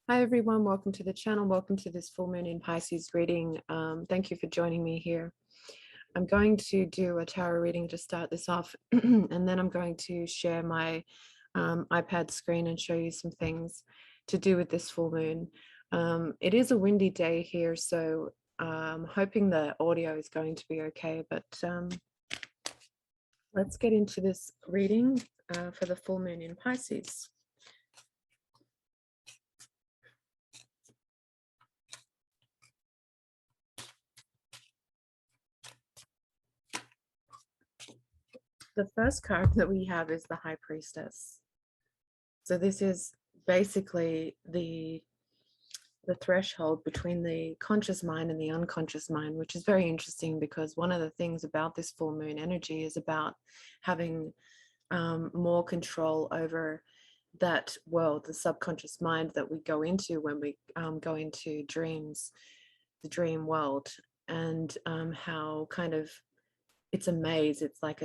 Hi everyone, welcome to the channel. Welcome to this full moon in Pisces reading. Thank you for joining me here. I'm going to do a tarot reading to start this off, and then I'm going to share my iPad screen and show you some things to do with this full moon. It is a windy day here, so I'm hoping the audio is going to be okay, but let's get into this reading for the full moon in Pisces. The first card that we have is the High Priestess. So this is basically the threshold between the conscious mind and the unconscious mind, which is very interesting because one of the things about this full moon energy is about having more control over that world, the subconscious mind that we go into when we go into dreams, the dream world, and how kind of it's a maze. It's like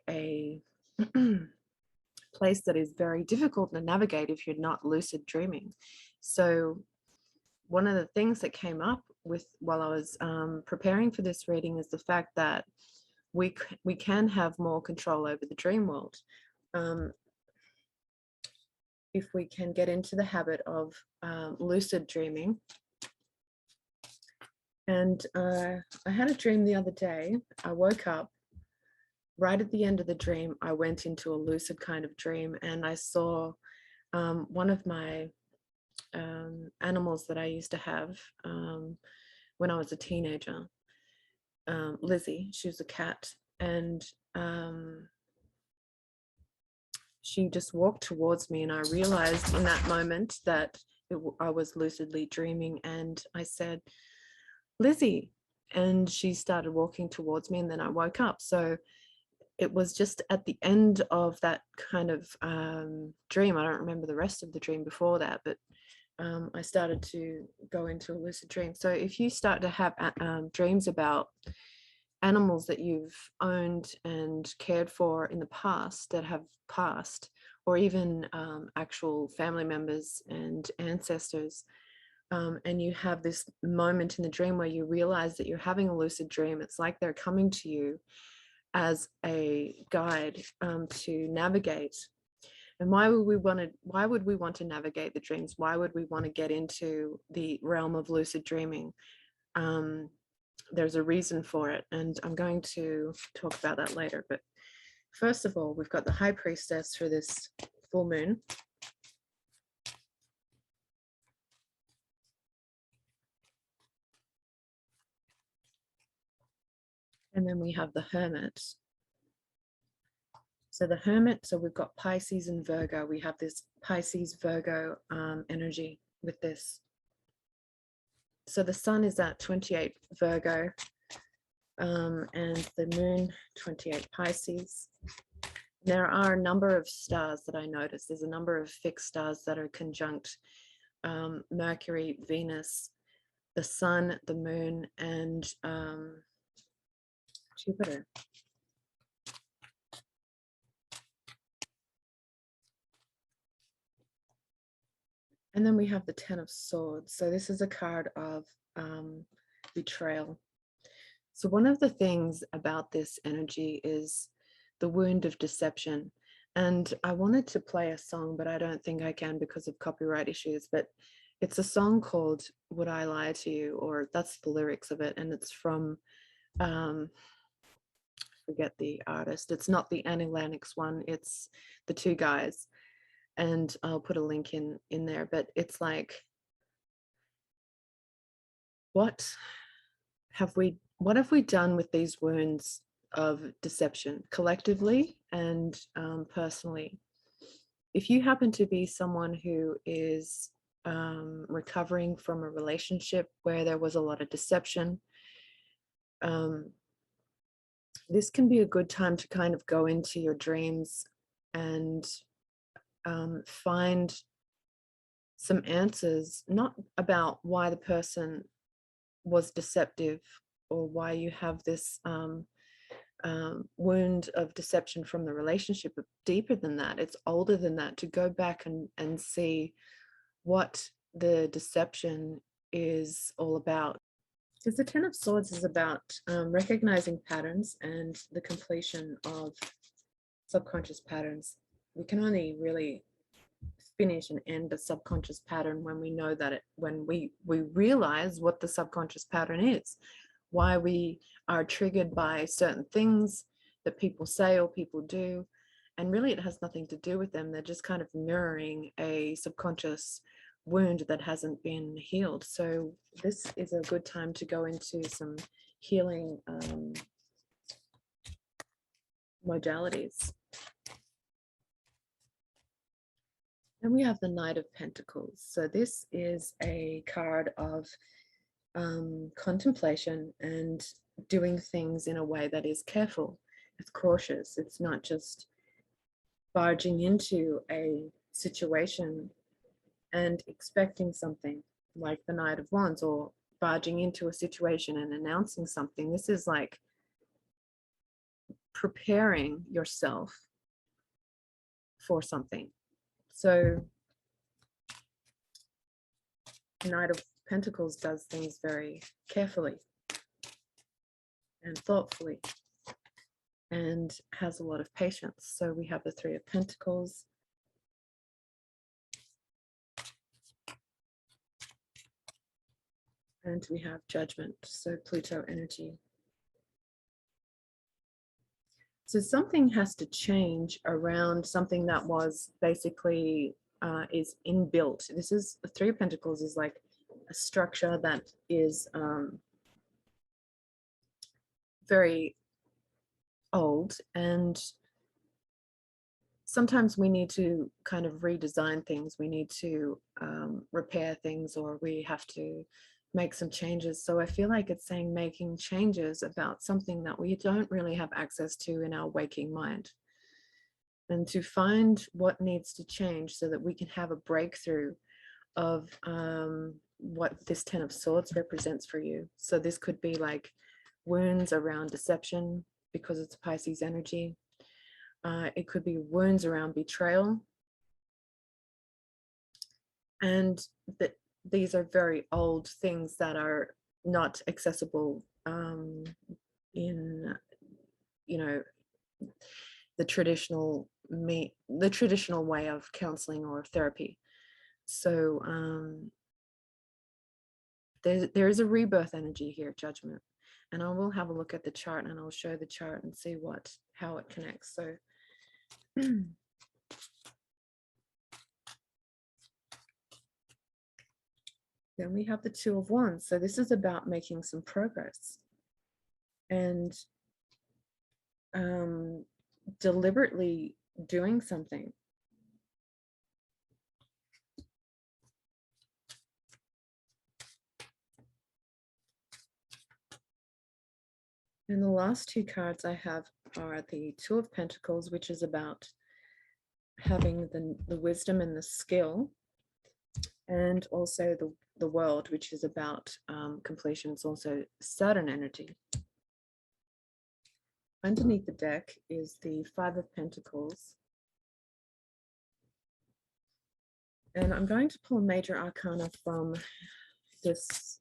a place that is very difficult to navigate if you're not lucid dreaming. So one of the things that came up with while I was preparing for this reading is the fact that we can have more control over the dream world if we can get into the habit of lucid dreaming. And I had a dream the other day. I woke up right at the end of the dream. I went into a lucid kind of dream, and I saw one of my animals that I used to have when I was a teenager, Lizzie. She was a cat, and she just walked towards me, and I realized in that moment that I was lucidly dreaming, and I said, "Lizzie," and she started walking towards me, and then I woke up. So it was just at the end of that kind of dream. I don't remember the rest of the dream before that, but I started to go into a lucid dream. So if you start to have dreams about animals that you've owned and cared for in the past that have passed, or even actual family members and ancestors, and you have this moment in the dream where you realize that you're having a lucid dream, it's like they're coming to you as a guide to navigate. And why would we want to navigate the dreams? Why would we want to get into the realm of lucid dreaming? There's a reason for it, and I'm going to talk about that later. But first of all, we've got the High Priestess for this full moon. And then we have the Hermit. So the Hermit, so we've got Pisces and Virgo. We have this Pisces Virgo energy with this. So the sun is at 28 Virgo, and the moon 28 Pisces. There are a number of stars that I noticed. There's a number of fixed stars that are conjunct Mercury, Venus, the sun, the moon, and Jupiter. And then we have the Ten of Swords. So this is a card of betrayal. So one of the things about this energy is the wound of deception. And I wanted to play a song, but I don't think I can because of copyright issues. But it's a song called Would I Lie to You? Or that's the lyrics of it. And it's from, forget the artist. It's not the Annie Lennox one. It's the two guys. And I'll put a link in there. But it's like, what have we done with these wounds of deception collectively and personally? If you happen to be someone who is recovering from a relationship where there was a lot of deception, this can be a good time to kind of go into your dreams and find some answers, not about why the person was deceptive or why you have this wound of deception from the relationship, but deeper than that. It's older than that, to go back and see what the deception is all about. Because the Ten of Swords is about recognizing patterns and the completion of subconscious patterns. We can only really finish and end a subconscious pattern when we know that when we realize what the subconscious pattern is, why we are triggered by certain things that people say or people do. And really, it has nothing to do with them. They're just kind of mirroring a subconscious wound that hasn't been healed. So this is a good time to go into some healing modalities. And we have the Knight of Pentacles. So this is a card of contemplation and doing things in a way that is careful. It's cautious. It's not just barging into a situation and expecting something like the Knight of Wands, or barging into a situation and announcing something. This is like preparing yourself for something. So Knight of Pentacles does things very carefully and thoughtfully and has a lot of patience. So we have the Three of Pentacles, and we have Judgment, so Pluto energy. So something has to change around something that was basically is inbuilt. This is the Three of Pentacles is like a structure that is very old, and sometimes we need to kind of redesign things. We need to repair things, or we have to make some changes. So I feel like it's saying making changes about something that we don't really have access to in our waking mind, and to find what needs to change so that we can have a breakthrough of what this Ten of Swords represents for you. So this could be like wounds around deception because it's Pisces energy. It could be wounds around betrayal. And that these are very old things that are not accessible in, you know, the traditional way of counseling or therapy. So there is a rebirth energy here, Judgment. And I will have a look at the chart, and I'll show the chart and see how it connects. So then we have the Two of Wands. So this is about making some progress and deliberately doing something. And the last two cards I have are the Two of Pentacles, which is about having the wisdom and the skill, and also the World, which is about completion. It's also Saturn energy. Underneath the deck is the Five of Pentacles. And I'm going to pull a major arcana from this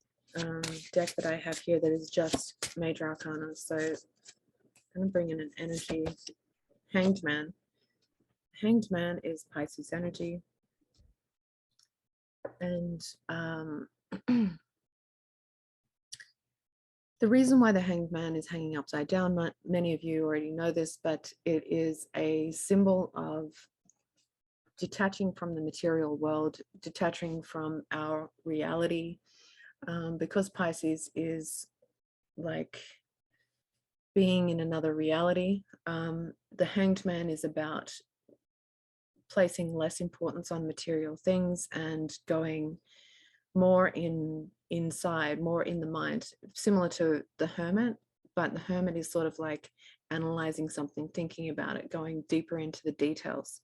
deck that I have here that is just major arcana. So I'm going to bring in an energy. Hanged Man. Hanged Man is Pisces energy. And the reason why the Hanged Man is hanging upside down, many of you already know this, but it is a symbol of detaching from the material world, detaching from our reality, because Pisces is like being in another reality. The Hanged Man is about placing less importance on material things and going more inside, more in the mind, similar to the Hermit. But the Hermit is sort of like analyzing something, thinking about it, going deeper into the details.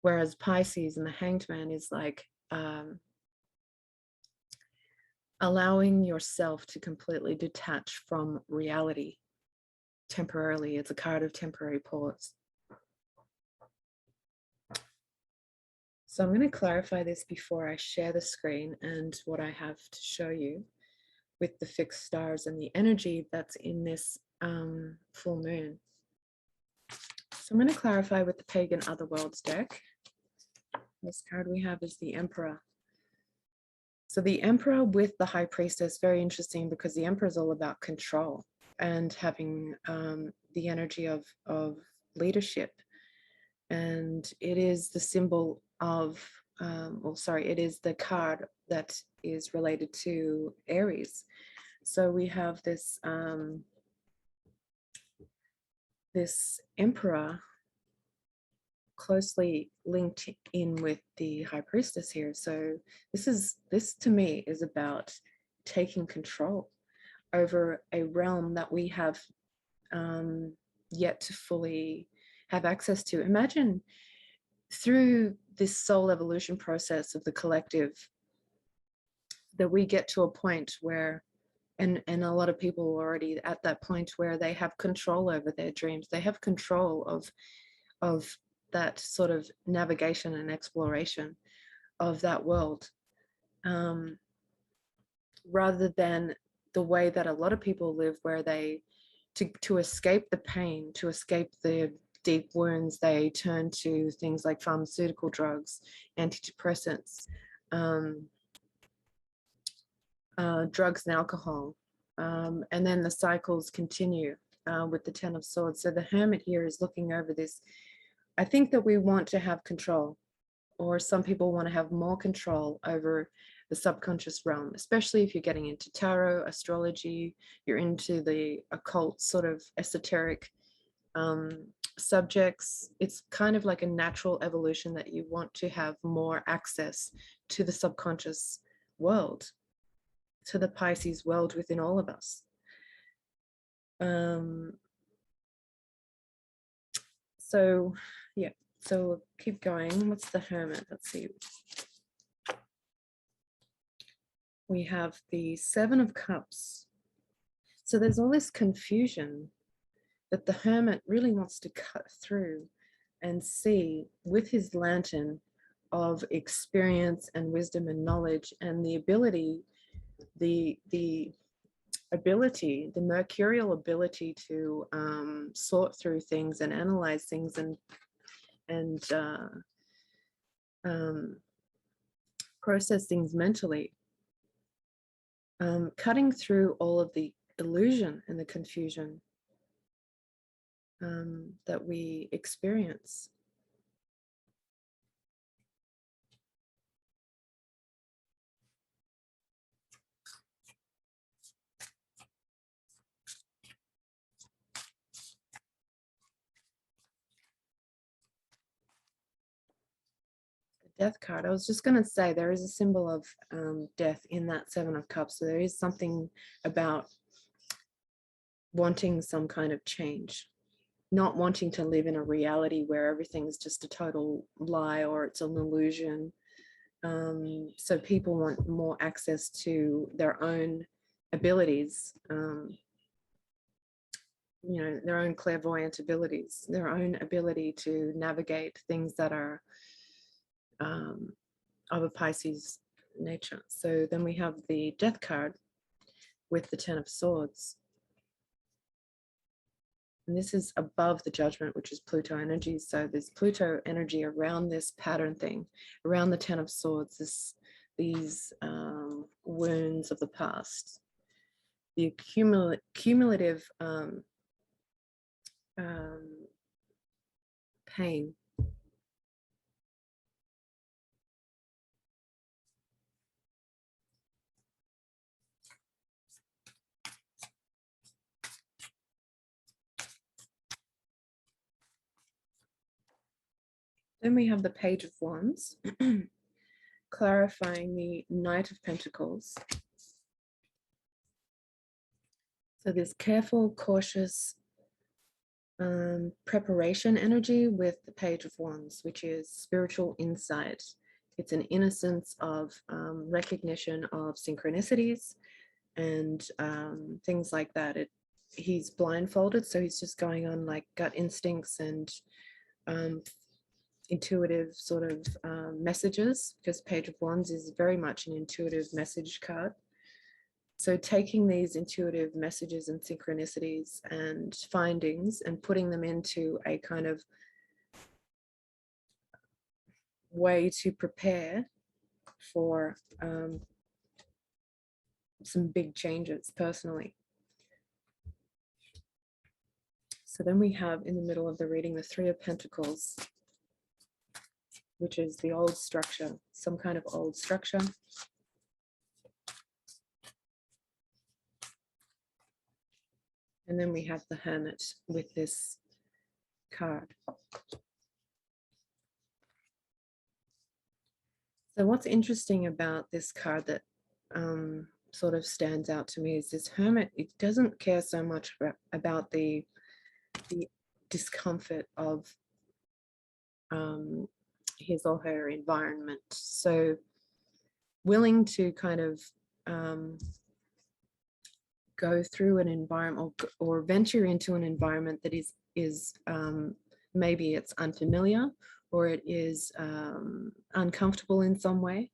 Whereas Pisces and the Hanged Man is like allowing yourself to completely detach from reality temporarily. It's a card of temporary pause. So I'm going to clarify this before I share the screen and what I have to show you with the fixed stars and the energy that's in this full moon. So I'm going to clarify with the Pagan Otherworlds deck. This card we have is the Emperor. So the Emperor with the High Priestess, very interesting because the Emperor is all about control and having the energy of leadership. And it is the symbol of, it is the card that is related to Aries. So we have this, this Emperor closely linked in with the High Priestess here. So this to me is about taking control over a realm that we have yet to fully have access to. Imagine through this soul evolution process of the collective that we get to a point where, and a lot of people are already at that point where they have control over their dreams. They have control of that sort of navigation and exploration of that world, rather than the way that a lot of people live, where they, to escape the pain, to escape the deep wounds, they turn to things like pharmaceutical drugs, antidepressants, drugs and alcohol. And then the cycles continue with the Ten of Swords. So the Hermit here is looking over this. I think that we want to have control, or some people want to have more control over the subconscious realm, especially if you're getting into tarot, astrology, you're into the occult sort of esoteric subjects. It's kind of like a natural evolution that you want to have more access to the subconscious world, to the Pisces world within all of us. So yeah, so we'll keep going. What's the Hermit? Let's see. We have the Seven of Cups. So there's all this confusion that the Hermit really wants to cut through and see with his lantern of experience and wisdom and knowledge, and the ability, the mercurial ability to sort through things and analyze things and process things mentally, cutting through all of the illusion and the confusion that we experience. Death card. I was just going to say there is a symbol of death in that Seven of Cups. So there is something about wanting some kind of change, not wanting to live in a reality where everything is just a total lie or it's an illusion. So people want more access to their own abilities, you know, their own clairvoyant abilities, their own ability to navigate things that are of a Pisces nature. So then we have the Death card with the Ten of Swords. And this is above the Judgment, which is Pluto energy. So there's Pluto energy around this pattern thing, around the Ten of Swords, these wounds of the past, the cumulative pain. Then we have the Page of Wands, clarifying the Knight of Pentacles. So there's careful, cautious preparation energy with the Page of Wands, which is spiritual insight. It's an innocence of recognition of synchronicities and things like that. He's blindfolded, so he's just going on like gut instincts and intuitive sort of messages, because Page of Wands is very much an intuitive message card. So taking these intuitive messages and synchronicities and findings and putting them into a kind of way to prepare for some big changes personally. So then we have in the middle of the reading the Three of Pentacles, which is the old structure, some kind of old structure. And then we have the Hermit with this card. So what's interesting about this card that sort of stands out to me is this Hermit. It doesn't care so much about the discomfort of his or her environment. So willing to kind of go through an environment or venture into an environment that is maybe it's unfamiliar or it is uncomfortable in some way.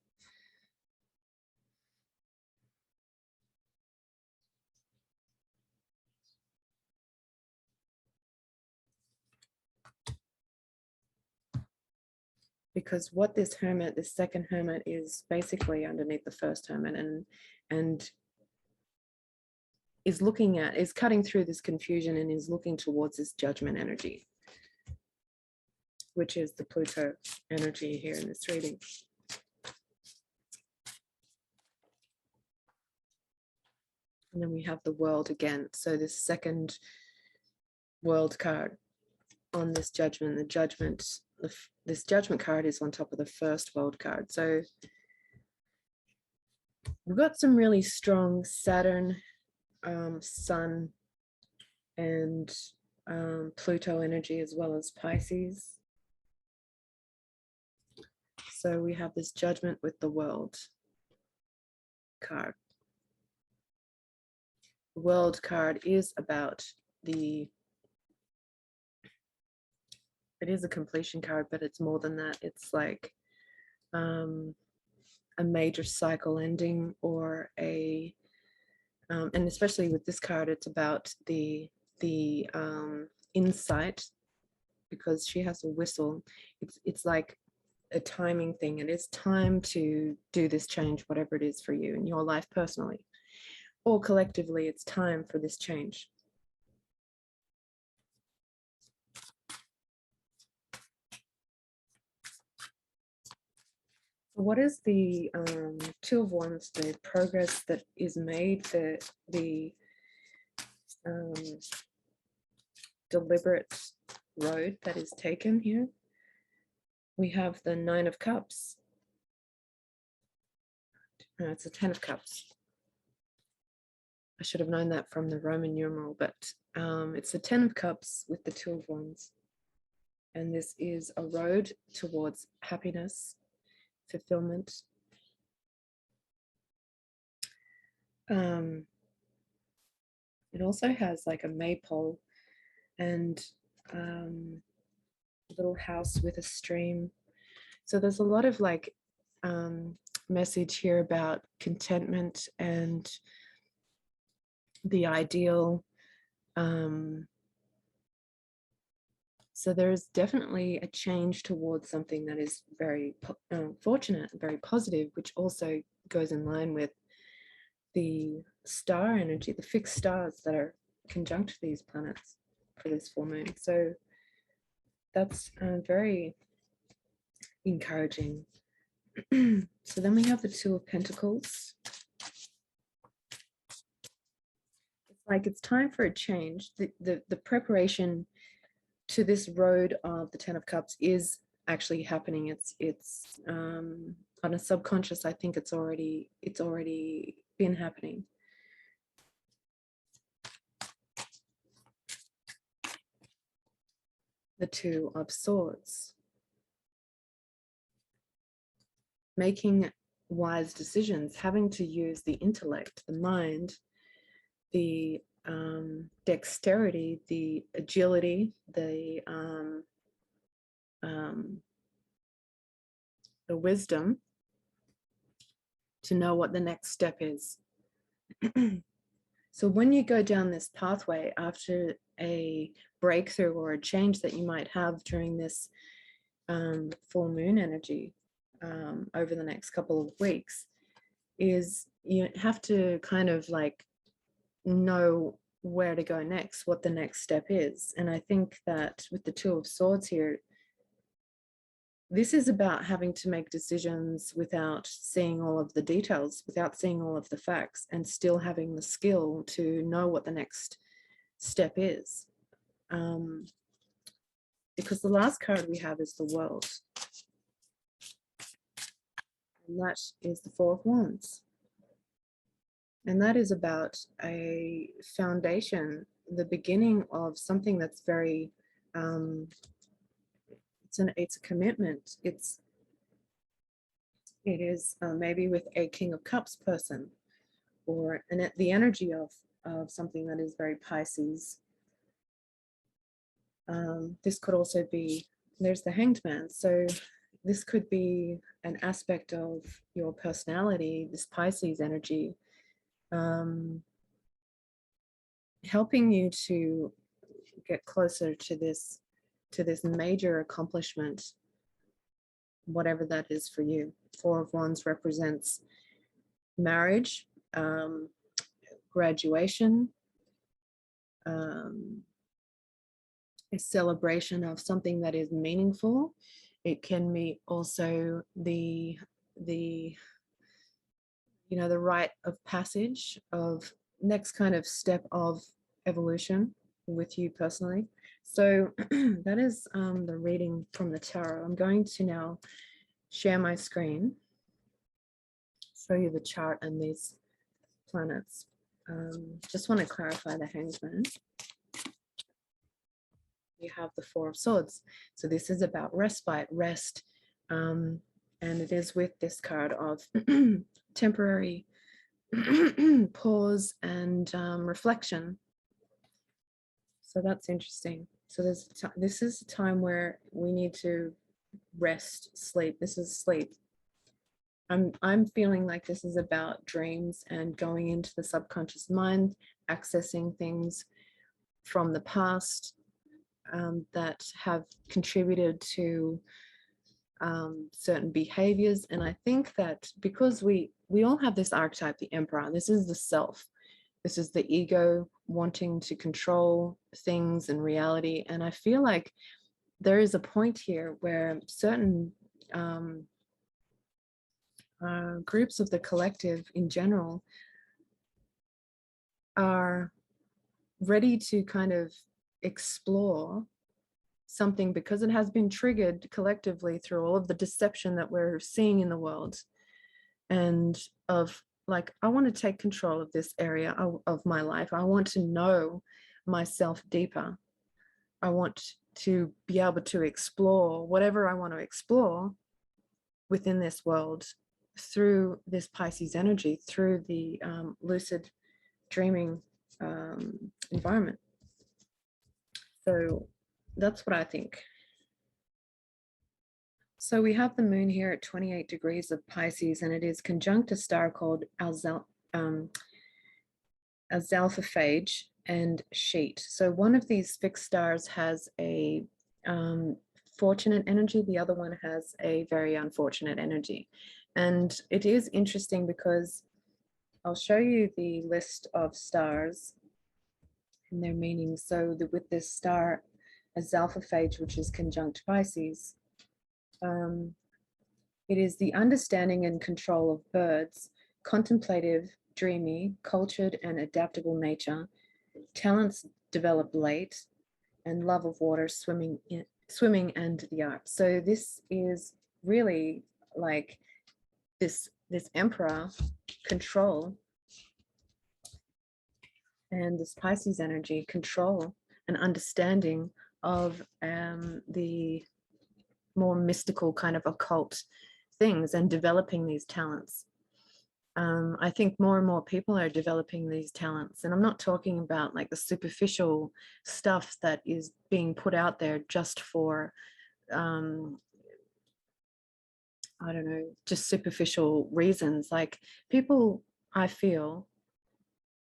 Because what this Hermit, this second Hermit, is basically underneath the first Hermit, and is looking at, is cutting through this confusion and is looking towards this Judgment energy, which is the Pluto energy here in this reading. And then we have the World again. So this second World card on this Judgment, the Judgment, this Judgment card is on top of the first World card. So we've got some really strong Saturn, Sun, and Pluto energy, as well as Pisces. So we have this Judgment with the World card. The World card is about it is a completion card, but it's more than that. It's like a major cycle ending, or and especially with this card, it's about the insight, because she has a whistle. It's like a timing thing. It is time to do this change, whatever it is for you in your life personally or collectively. It's time for this change. What is the Two of Wands, the progress that is made, the deliberate road that is taken here? We have the Nine of Cups. No, it's a Ten of Cups. I should have known that from the Roman numeral, but it's the Ten of Cups with the Two of Wands. And this is a road towards happiness, fulfillment. It also has like a maypole and a little house with a stream. So there's a lot of like message here about contentment and the ideal. So there's definitely a change towards something that is very fortunate, very positive, which also goes in line with the star energy, the fixed stars that are conjunct these planets for this full moon. So that's very encouraging. So then we have the Two of Pentacles. It's like it's time for a change. The preparation to this road of the Ten of Cups is actually happening. It's on a subconscious, I think it's already been happening. The Two of Swords. Making wise decisions, having to use the intellect, the mind, the dexterity, the agility, the the wisdom to know what the next step is. So when you go down this pathway after a breakthrough or a change that you might have during this full moon energy over the next couple of weeks, is you have to kind of like know where to go next, what the next step is. And I think that with the Two of Swords here, this is about having to make decisions without seeing all of the details, without seeing all of the facts, and still having the skill to know what the next step is. Because the last card we have is the World. And that is the Four of Wands. And that is about a foundation, the beginning of something that's very, it's a commitment. It is maybe with a King of Cups person, or the energy of something that is very Pisces. This could also be, there's the Hanged Man. So this could be an aspect of your personality, this Pisces energy, helping you to get closer to this major accomplishment, whatever that is for you. Four of Wands represents marriage, graduation, a celebration of something that is meaningful. It can be also the rite of passage of next kind of step of evolution with you personally. So that is the reading from the tarot. I'm going to now share my screen, show you the chart and these planets. Just want to clarify the Hanged Man. You have the Four of Swords. So this is about respite, rest, and it is with this card of temporary pause and reflection. So that's interesting. So this is a time where we need to rest, sleep. This is sleep. I'm feeling like this is about dreams and going into the subconscious mind, accessing things from the past that have contributed to certain behaviors. And I think that because we all have this archetype, the Emperor, this is the self. This is the ego wanting to control things and reality. And I feel like there is a point here where certain groups of the collective in general are ready to kind of explore something, because it has been triggered collectively through all of the deception that we're seeing in the world, and of like, I want to take control of this area of my life. I want to know myself deeper. I want to be able to explore whatever I want to explore within this world through this Pisces energy, through the lucid dreaming environment. So that's what I think. So we have the moon here at 28 degrees of Pisces, and it is conjunct a star called Azalphaphage and Sheet. So one of these fixed stars has a fortunate energy, the other one has a very unfortunate energy. And it is interesting because I'll show you the list of stars and their meanings. So with this star Azalphaphage, which is conjunct Pisces, it is the understanding and control of birds, contemplative, dreamy, cultured and adaptable nature, talents developed late, and love of water, swimming and the arts. So this is really like this Emperor control, and this Pisces energy control and understanding of the more mystical kind of occult things and developing these talents. I think more and more people are developing these talents, and I'm not talking about like the superficial stuff that is being put out there just for I don't know, just superficial reasons. Like people, I feel,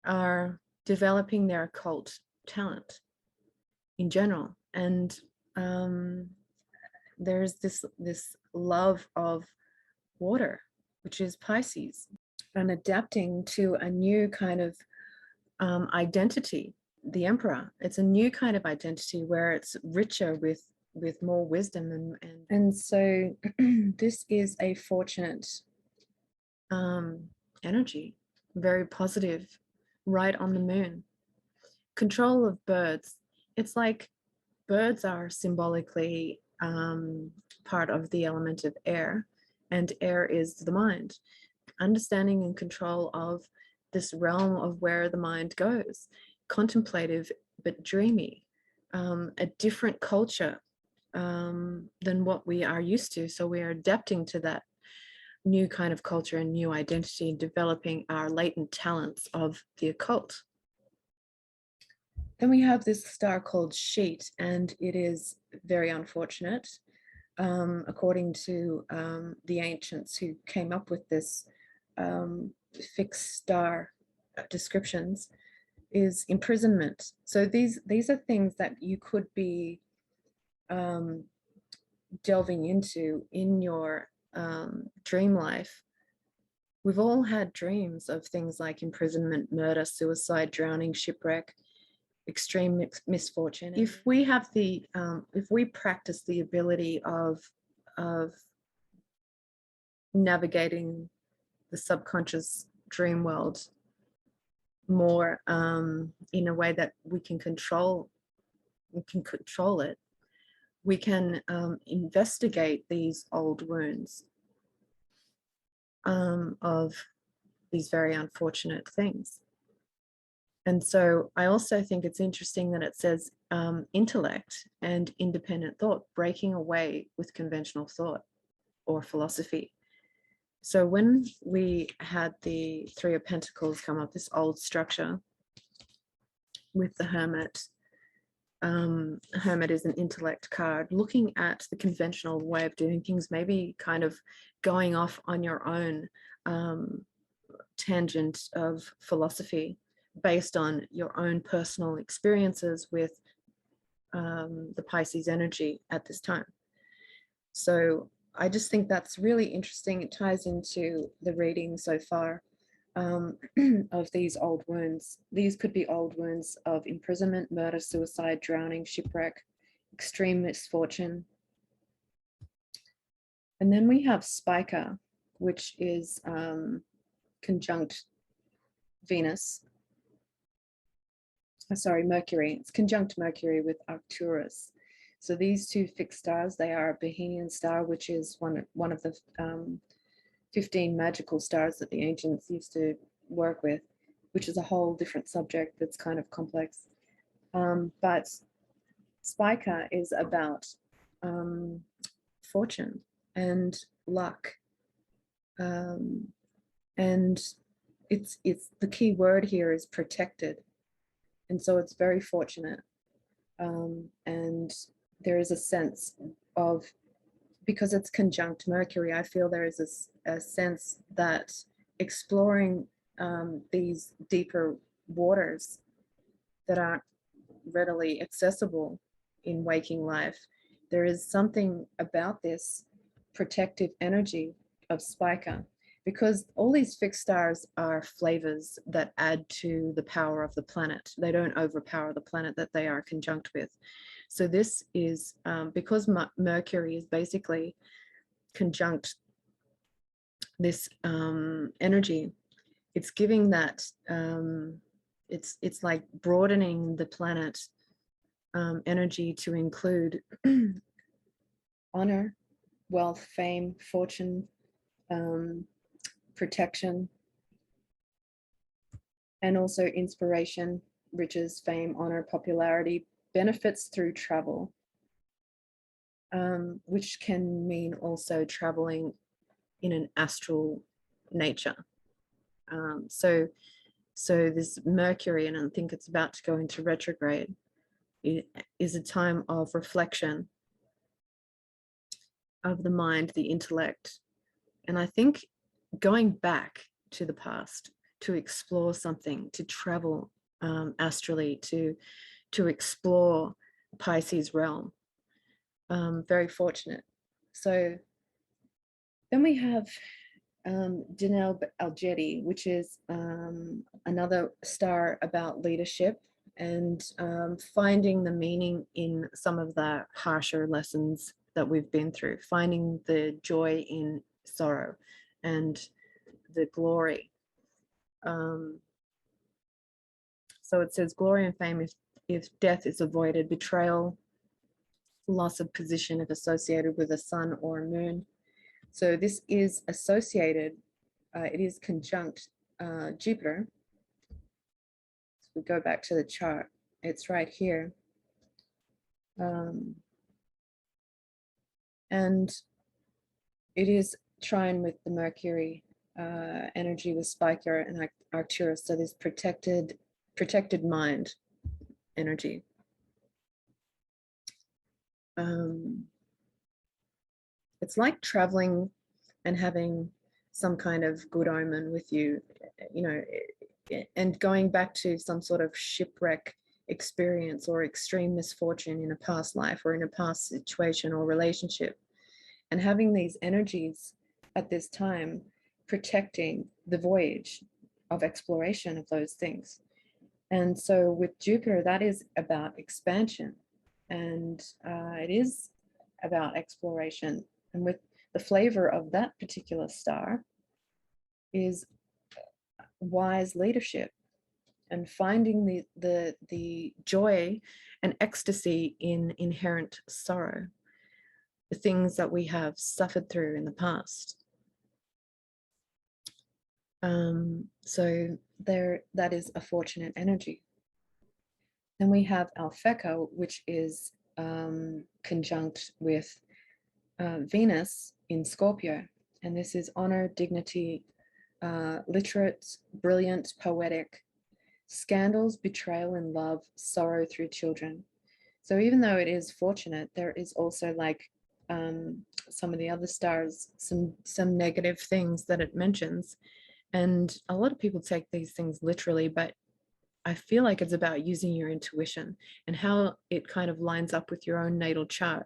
are developing their occult talent in general. And there's this love of water, which is Pisces, and adapting to a new kind of identity, the Emperor. It's a new kind of identity where it's richer with more wisdom, and so this is a fortunate energy, very positive, right on the moon. Control of birds. It's like birds are symbolically part of the element of air, and air is the mind. Understanding and control of this realm of where the mind goes, contemplative but dreamy, a different culture than what we are used to. So we are adapting to that new kind of culture and new identity, developing our latent talents of the occult. Then we have this star called Sheet, and it is very unfortunate. According to the ancients who came up with this fixed star descriptions, is imprisonment. So these are things that you could be delving into in your dream life. We've all had dreams of things like imprisonment, murder, suicide, drowning, shipwreck, extreme misfortune. If we have the if we practice the ability of navigating the subconscious dream world more in a way that we can control it, we can investigate these old wounds of these very unfortunate things. And so I also think it's interesting that it says intellect and independent thought, breaking away with conventional thought or philosophy. So when we had the Three of Pentacles come up, this old structure with the Hermit, Hermit is an intellect card, looking at the conventional way of doing things, maybe kind of going off on your own tangent of philosophy based on your own personal experiences with the Pisces energy at this time. So I just think that's really interesting. It ties into the reading so far of these old wounds. These could be old wounds of imprisonment, murder, suicide, drowning, shipwreck, extreme misfortune. And then we have Spica, which is conjunct Venus. Sorry, Mercury. It's conjunct Mercury with Arcturus. So these two fixed stars, they are a Bohemian star, which is one of the 15 magical stars that the ancients used to work with, which is a whole different subject that's kind of complex. But Spica is about fortune and luck. And it's the key word here is protected. And so it's very fortunate. And there is a sense of, because it's conjunct Mercury, I feel there is a sense that exploring these deeper waters that aren't readily accessible in waking life, there is something about this protective energy of Spica, because all these fixed stars are flavors that add to the power of the planet. They don't overpower the planet that they are conjunct with. So this is because Mercury is basically conjunct this energy, it's giving that it's like broadening the planet energy to include honor, wealth, fame, fortune, protection, and also inspiration, riches, fame, honor, popularity, benefits through travel, which can mean also traveling in an astral nature. So this Mercury, and I think it's about to go into retrograde, it is a time of reflection of the mind, the intellect, And I think going back to the past to explore something, to travel astrally, to explore Pisces realm, very fortunate. So then we have Janelle Algetti, which is another star about leadership and finding the meaning in some of the harsher lessons that we've been through, finding the joy in sorrow and the glory. So it says glory and fame if death is avoided, betrayal, loss of position if associated with a sun or a moon. So this is associated, it is conjunct Jupiter. So we go back to the chart, it's right here. And it is trine with the Mercury energy with Spica and Arcturus. So this protected mind energy. It's like traveling and having some kind of good omen with you, you know, and going back to some sort of shipwreck experience or extreme misfortune in a past life or in a past situation or relationship, and having these energies at this time protecting the voyage of exploration of those things. And so with Jupiter, that is about expansion, and it is about exploration. And with the flavor of that particular star is wise leadership and finding the joy and ecstasy in inherent sorrow, the things that we have suffered through in the past. So that is a fortunate energy. Then we have Alphecca, which is conjunct with Venus in Scorpio, and this is honor, dignity, literate, brilliant, poetic, scandals, betrayal in love, sorrow through children. So even though it is fortunate, there is also, like some of the other stars, some negative things that it mentions. And a lot of people take these things literally, but I feel like it's about using your intuition and how it kind of lines up with your own natal chart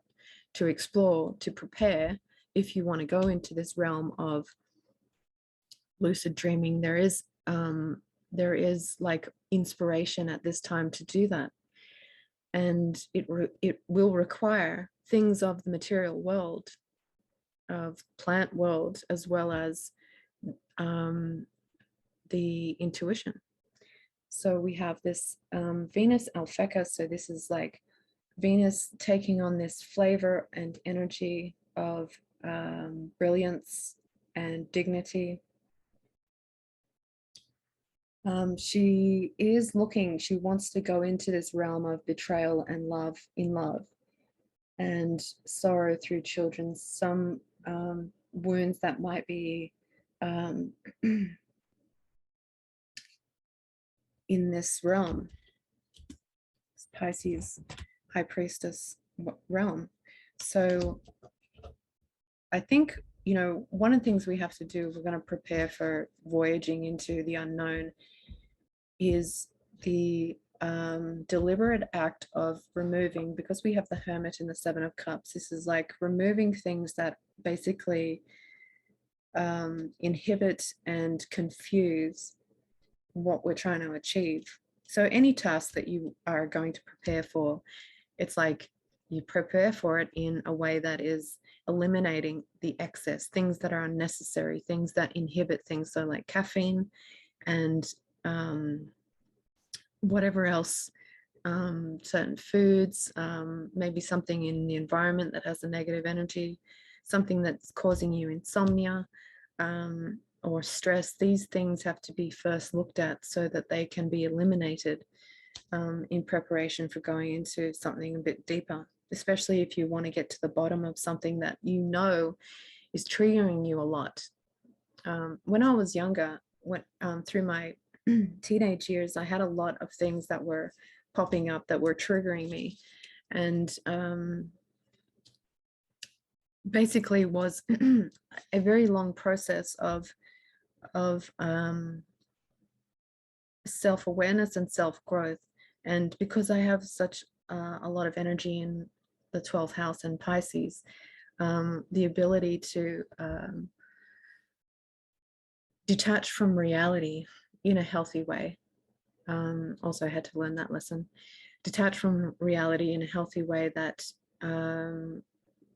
to explore, to prepare if you want to go into this realm of lucid dreaming. There is like inspiration at this time to do that, and it will require things of the material world, of plant world, as well as the intuition. So we have this Venus Alphecca. So this is like Venus taking on this flavor and energy of brilliance and dignity. She is looking, she wants to go into this realm of betrayal and love in love and sorrow through children, some wounds that might be in this realm, Pisces High Priestess realm. So I think, you know, one of the things we have to do if we're going to prepare for voyaging into the unknown is the deliberate act of removing, because we have the Hermit and the Seven of Cups. This is like removing things that basically inhibit and confuse what we're trying to achieve. So any task that you are going to prepare for, it's like you prepare for it in a way that is eliminating the excess, things that are unnecessary, things that inhibit things. So like caffeine and whatever else, certain foods, maybe something in the environment that has a negative energy, something that's causing you insomnia or stress. These things have to be first looked at so that they can be eliminated in preparation for going into something a bit deeper, especially if you want to get to the bottom of something that you know is triggering you a lot. When I was younger, through my teenage years, I had a lot of things that were popping up that were triggering me, and basically was a very long process of self-awareness and self-growth. And because I have such a lot of energy in the 12th house and Pisces, the ability to detach from reality in a healthy way. Also had to learn that lesson. Detach from reality in a healthy way that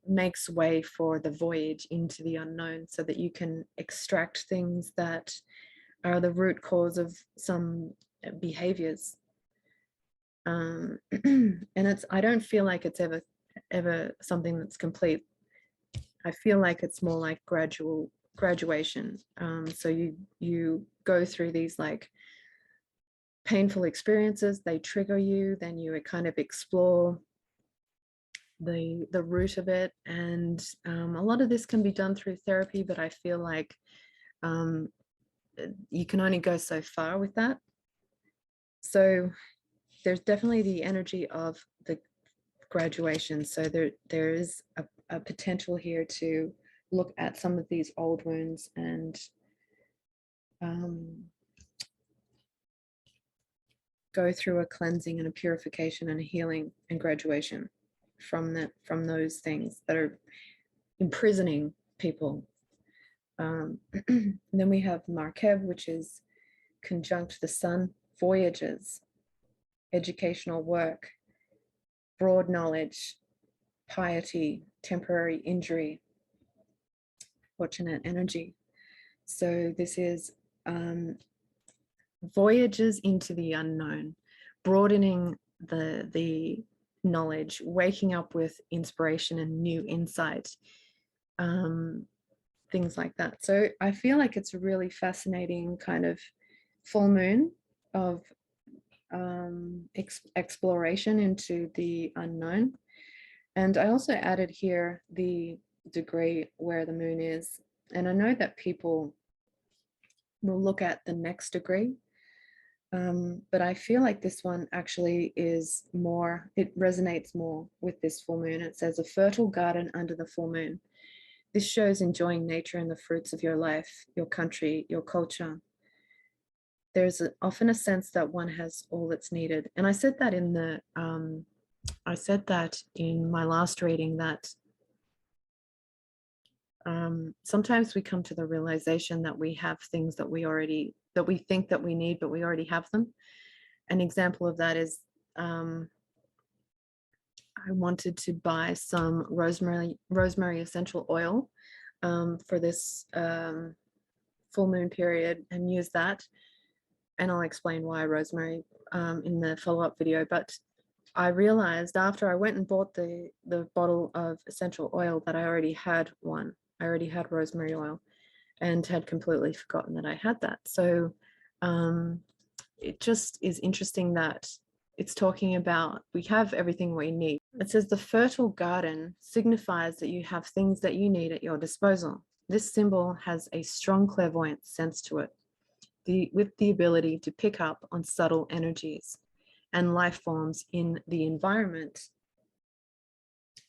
makes way for the voyage into the unknown, so that you can extract things that are the root cause of some behaviors. And I don't feel like it's ever something that's complete. I feel like it's more like graduation. So you go through these like painful experiences, they trigger you, then you kind of explore the root of it. And a lot of this can be done through therapy, but I feel like you can only go so far with that. So there's definitely the energy of the graduation. So there is a potential here to look at some of these old wounds and go through a cleansing and a purification and a healing and graduation from those things that are imprisoning people. Then we have Markev, which is conjunct the sun, voyages, educational work, broad knowledge, piety, temporary injury, fortunate energy. So this is voyages into the unknown, broadening the knowledge, waking up with inspiration and new insight, things like that. So I feel like it's a really fascinating kind of full moon of exploration into the unknown. And I also added here the degree where the moon is. And I know that people will look at the next degree, but I feel like this one actually is more, it resonates more with this full moon. It says a fertile garden under the full moon. This shows enjoying nature and the fruits of your life, your country, your culture. There's often a sense that one has all that's needed. And I said that in my last reading, that sometimes we come to the realization that we have things that we think that we need, but we already have them. An example of that is I wanted to buy some rosemary essential oil for this full moon period and use that. And I'll explain why rosemary in the follow-up video. But I realized after I went and bought the bottle of essential oil that I already had one. I already had rosemary oil and had completely forgotten that I had that. So it just is interesting that it's talking about we have everything we need. It says the fertile garden signifies that you have things that you need at your disposal. This symbol has a strong clairvoyant sense to it, with the ability to pick up on subtle energies and life forms in the environment,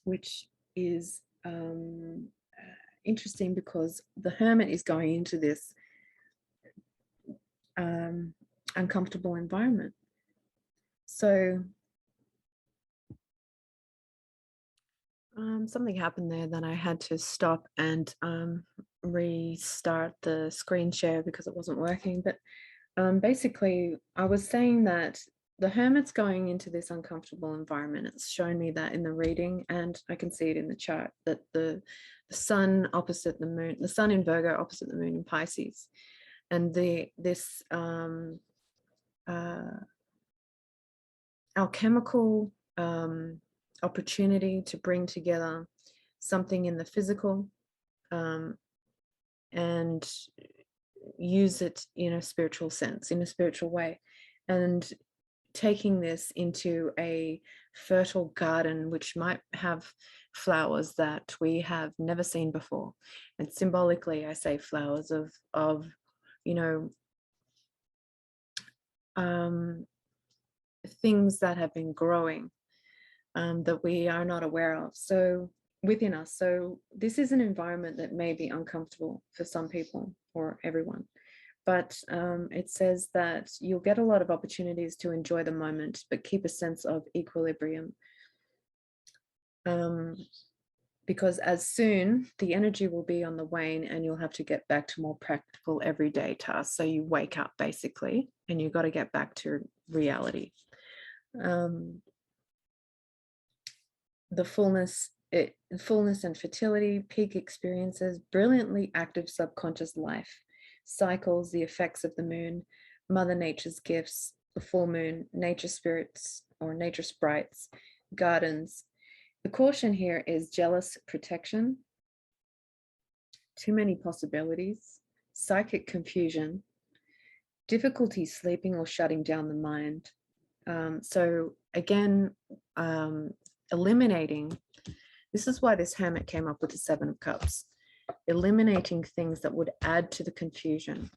which is interesting because the Hermit is going into this uncomfortable environment. So something happened there that I had to stop and restart the screen share because it wasn't working. But basically, I was saying that the Hermit's going into this uncomfortable environment. It's shown me that in the reading, and I can see it in the chart, that the sun opposite the moon, the sun in Virgo opposite the moon in Pisces, and this alchemical opportunity to bring together something in the physical and use it in a spiritual sense, in a spiritual way, and taking this into a fertile garden which might have flowers that we have never seen before. And symbolically, I say flowers of things that have been growing that we are not aware of. So within us. So this is an environment that may be uncomfortable for some people or everyone. But it says that you'll get a lot of opportunities to enjoy the moment, but keep a sense of equilibrium. Because as soon the energy will be on the wane and you'll have to get back to more practical everyday tasks. So you wake up basically and you've got to get back to reality. The fullness and fertility, peak experiences, brilliantly active subconscious life, cycles, the effects of the moon, Mother Nature's gifts, the full moon, nature spirits or nature sprites, gardens. The caution here is jealous protection, too many possibilities, psychic confusion, difficulty sleeping or shutting down the mind. So again, eliminating, this is why this Hermit came up with the 7 of Cups, eliminating things that would add to the confusion.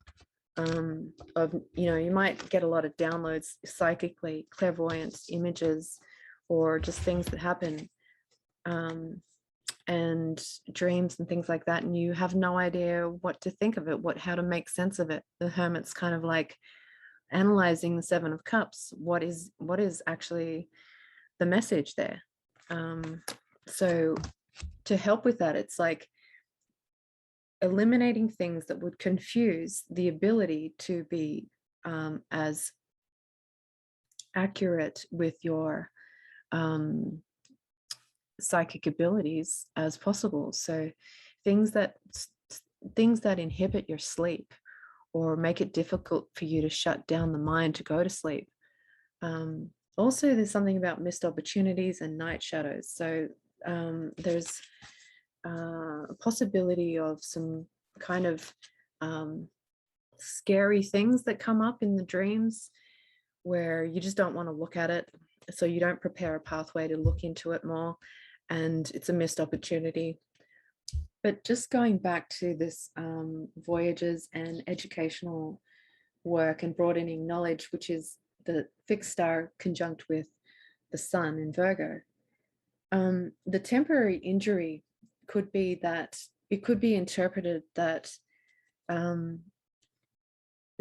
Of, you might get a lot of downloads psychically, clairvoyance, images, or just things that happen, and dreams and things like that, and you have no idea what to think of it, how to make sense of it. The Hermit's kind of like analyzing the 7 of Cups. What is actually the message there? So to help with that, it's like eliminating things that would confuse the ability to be as accurate with your psychic abilities as possible. So things that inhibit your sleep or make it difficult for you to shut down the mind to go to sleep. Also, there's something about missed opportunities and night shadows. So there's a possibility of some kind of scary things that come up in the dreams where you just don't want to look at it. So you don't prepare a pathway to look into it more, and it's a missed opportunity. But just going back to this voyages and educational work and broadening knowledge, which is the fixed star conjunct with the sun in Virgo, the temporary injury could be that it could be interpreted that,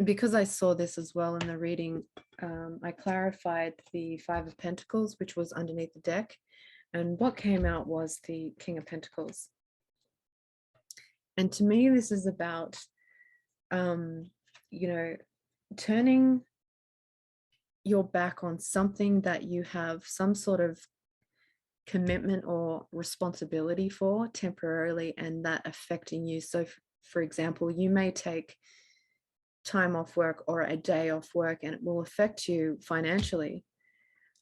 because I saw this as well in the reading, I clarified the 5 of Pentacles, which was underneath the deck, and what came out was the King of Pentacles. And to me, this is about, turning your back on something that you have some sort of commitment or responsibility for temporarily, and that affecting you. So for example, you may take time off work or a day off work and it will affect you financially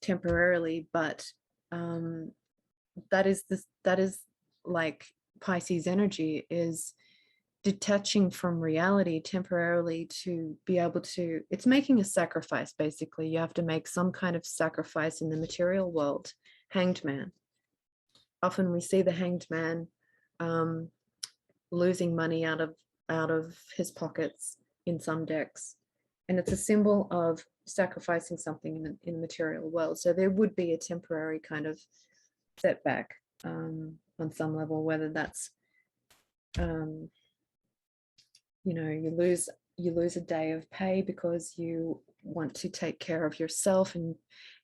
temporarily, but that is like Pisces energy, is detaching from reality temporarily to be able to, it's making a sacrifice. Basically, you have to make some kind of sacrifice in the material world. Hanged man. Often we see the hanged man losing money out of his pockets in some decks, and it's a symbol of sacrificing something in the material world. So there would be a temporary kind of setback on some level, whether that's you lose a day of pay because you want to take care of yourself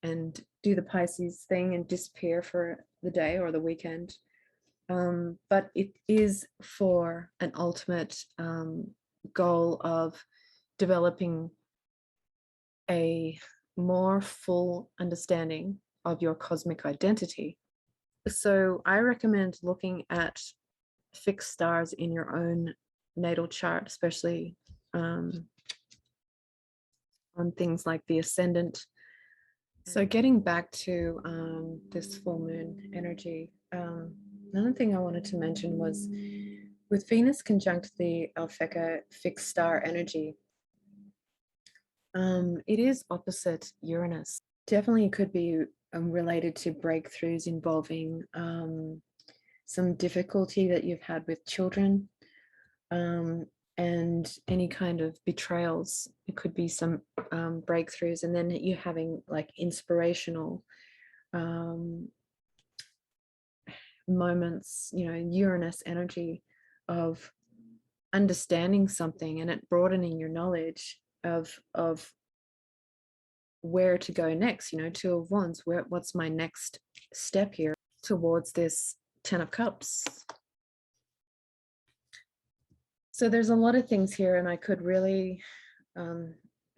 and do the Pisces thing and disappear for the day or the weekend. But it is for an ultimate goal of developing a more full understanding of your cosmic identity. So I recommend looking at fixed stars in your own natal chart, especially on things like the ascendant. So getting back to this full moon energy, another thing I wanted to mention was with Venus conjunct the Alphecca fixed star energy, it is opposite Uranus. Definitely could be related to breakthroughs involving some difficulty that you've had with children, and any kind of betrayals. It could be some breakthroughs, and then you're having like inspirational moments, you know, Uranus energy of understanding something and it broadening your knowledge of where to go next. You know, Two of Wands, what's my next step here towards this 10 of Cups. So there's a lot of things here, and I could really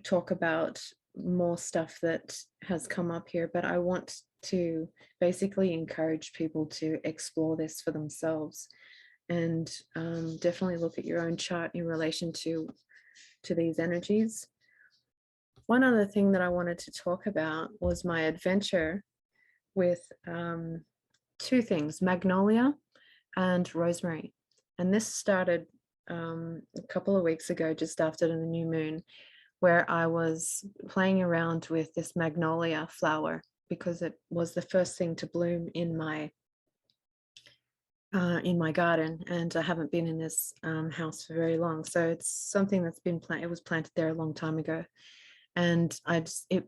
talk about more stuff that has come up here, but I want to basically encourage people to explore this for themselves, and definitely look at your own chart in relation to these energies. One other thing that I wanted to talk about was my adventure with two things, magnolia and rosemary. And this started a couple of weeks ago, just after the new moon, where I was playing around with this magnolia flower because it was the first thing to bloom in my garden, and I haven't been in this house for very long. So it's something that's been planted. It was planted there a long time ago, and it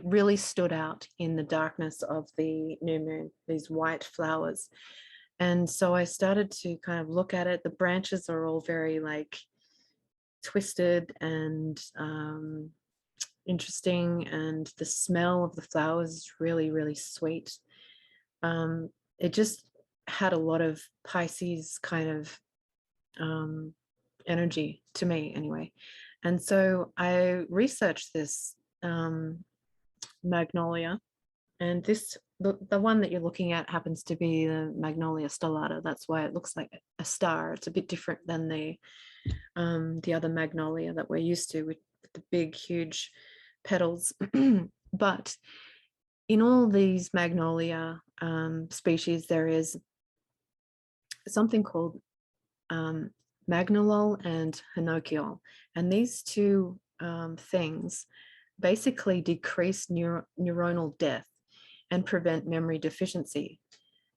really stood out in the darkness of the new moon, these white flowers. And so I started to kind of look at it. The branches are all very like twisted and interesting, and the smell of the flowers is really, really sweet. It just had a lot of Pisces kind of energy to me anyway. And so I researched this magnolia, and the one that you're looking at happens to be the Magnolia stellata. That's why it looks like a star. It's a bit different than the other magnolia that we're used to with the big, huge petals. But in all these magnolia species, there is something called magnolol and hinokiol, and these two things basically decrease neuronal death and prevent memory deficiency.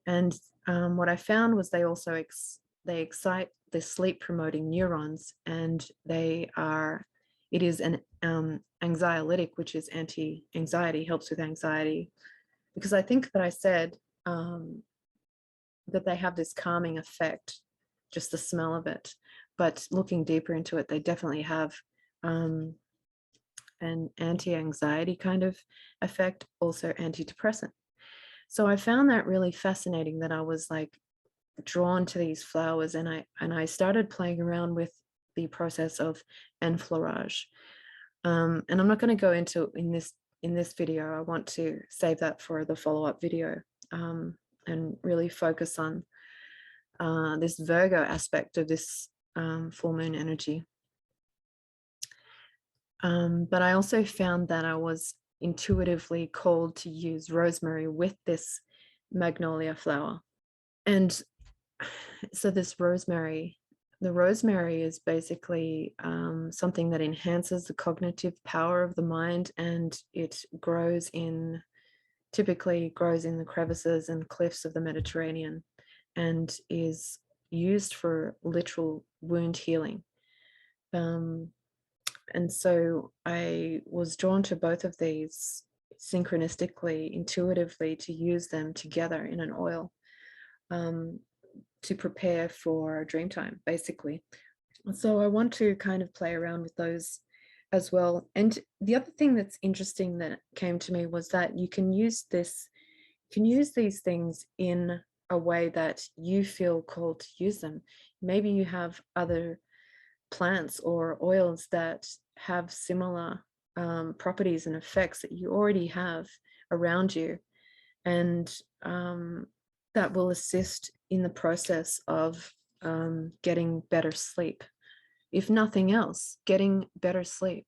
And what I found was they also they excite the sleep promoting neurons, and it is an anxiolytic, which is anti-anxiety, helps with anxiety, because I think that I said that they have this calming effect, just the smell of it. But looking deeper into it, they definitely have an anti-anxiety kind of effect, also antidepressant. So I found that really fascinating, that I was like drawn to these flowers, and I started playing around with the process of enfleurage. And I'm not going to go into in this video. I want to save that for the follow-up video, and really focus on this Virgo aspect of this full moon energy. But I also found that I was intuitively called to use rosemary with this magnolia flower. And so the rosemary is basically something that enhances the cognitive power of the mind, and it typically grows in the crevices and cliffs of the Mediterranean, and is used for literal wound healing. And so I was drawn to both of these synchronistically, intuitively, to use them together in an oil to prepare for dream time, basically. So I want to kind of play around with those as well. And the other thing that's interesting that came to me was that you can use these things in a way that you feel called to use them. Maybe you have other plants or oils that have similar properties and effects that you already have around you, and that will assist in the process of getting better sleep. If nothing else, getting better sleep.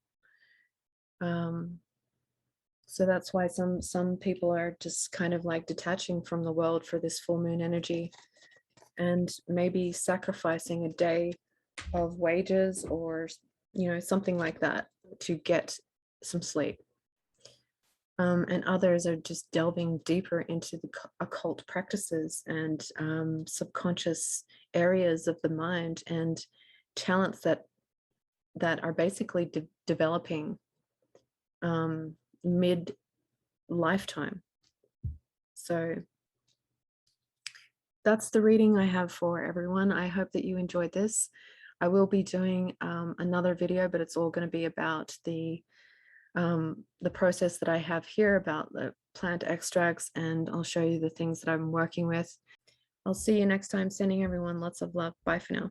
So that's why some people are just kind of like detaching from the world for this full moon energy, and maybe sacrificing a day of wages or something like that to get some sleep. And others are just delving deeper into the occult practices and subconscious areas of the mind and talents that are basically developing mid lifetime. So that's the reading I have for everyone. I hope that you enjoyed this. I will be doing another video, but it's all going to be about the process that I have here about the plant extracts, and I'll show you the things that I'm working with. I'll see you next time. Sending everyone lots of love. Bye for now.